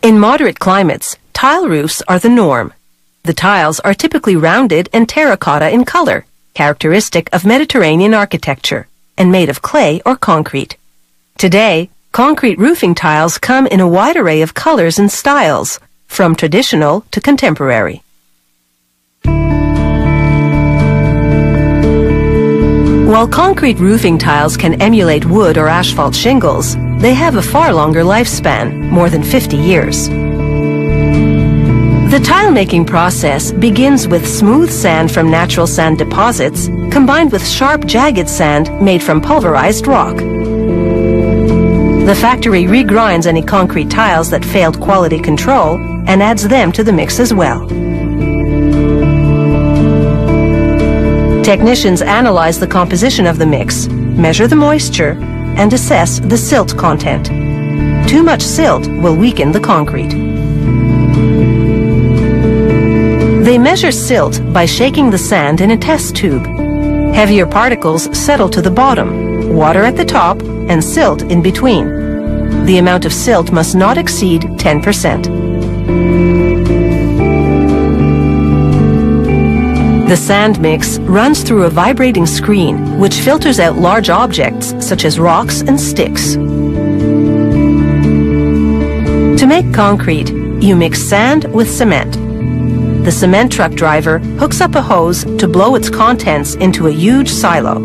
In moderate climates, tile roofs are the norm. The tiles are typically rounded and terracotta in color, characteristic of Mediterranean architecture, and made of clay or concrete. Today, concrete roofing tiles come in a wide array of colors and styles, from traditional to contemporary. While concrete roofing tiles can emulate wood or asphalt shingles, they have a far longer lifespan, more than 50 years. The tile-making process begins with smooth sand from natural sand deposits combined with sharp, jagged sand made from pulverized rock. The factory regrinds any concrete tiles that failed quality control and adds them to the mix as well. Technicians analyze the composition of the mix, measure the moisture, and assess the silt content. Too much silt will weaken the concrete. They measure silt by shaking the sand in a test tube. Heavier particles settle to the bottom, water at the top, and silt in between. The amount of silt must not exceed 10%. The sand mix runs through a vibrating screen which filters out large objects such as rocks and sticks. To make concrete, you mix sand with cement. The cement truck driver hooks up a hose to blow its contents into a huge silo.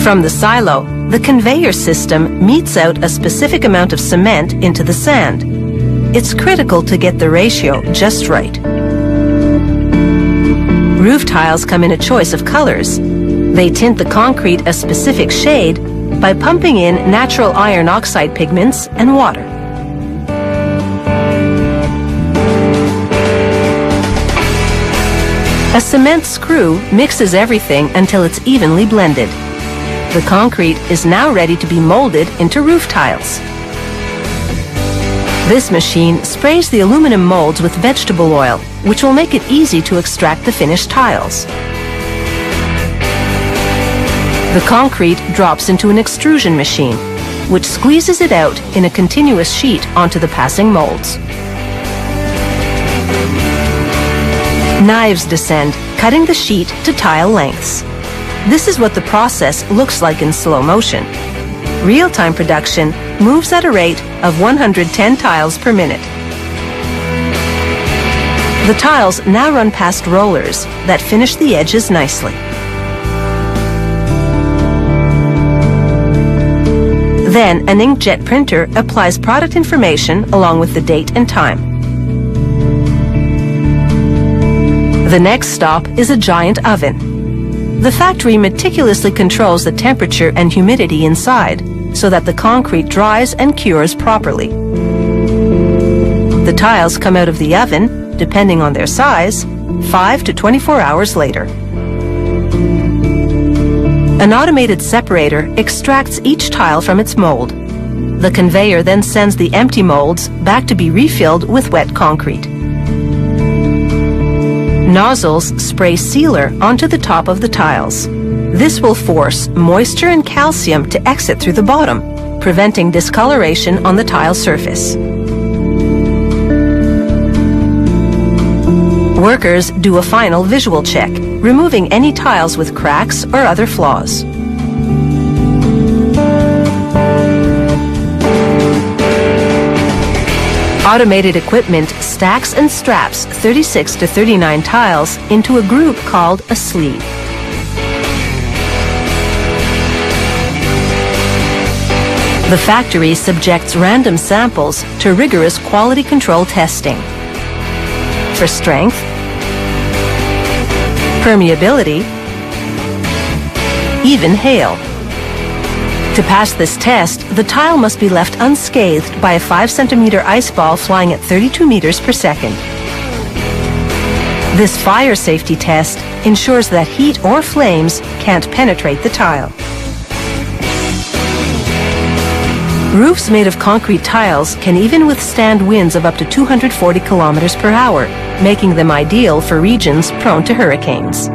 From the silo, the conveyor system metes out a specific amount of cement into the sand. It's critical to get the ratio just right. Roof tiles come in a choice of colors. They tint the concrete a specific shade by pumping in natural iron oxide pigments and water. A cement screw mixes everything until it's evenly blended. The concrete is now ready to be molded into roof tiles. This machine sprays the aluminum molds with vegetable oil, which will make it easy to extract the finished tiles. The concrete drops into an extrusion machine, which squeezes it out in a continuous sheet onto the passing molds. Knives descend, cutting the sheet to tile lengths. This is what the process looks like in slow motion. Real-time production moves at a rate of 110 tiles per minute. The tiles now run past rollers that finish the edges nicely. Then an inkjet printer applies product information along with the date and time. The next stop is a giant oven. The factory meticulously controls the temperature and humidity inside so that the concrete dries and cures properly. The tiles come out of the oven, depending on their size, 5 to 24 hours later. An automated separator extracts each tile from its mold. The conveyor then sends the empty molds back to be refilled with wet concrete. Nozzles spray sealer onto the top of the tiles. This will force moisture and calcium to exit through the bottom, preventing discoloration on the tile surface. Workers do a final visual check, removing any tiles with cracks or other flaws. Automated equipment stacks and straps 36 to 39 tiles into a group called a sleeve. The factory subjects random samples to rigorous quality control testing for strength, permeability, even hail. To pass this test, the tile must be left unscathed by a 5-centimeter ice ball flying at 32 meters per second. This fire safety test ensures that heat or flames can't penetrate the tile. Roofs made of concrete tiles can even withstand winds of up to 240 kilometers per hour, making them ideal for regions prone to hurricanes.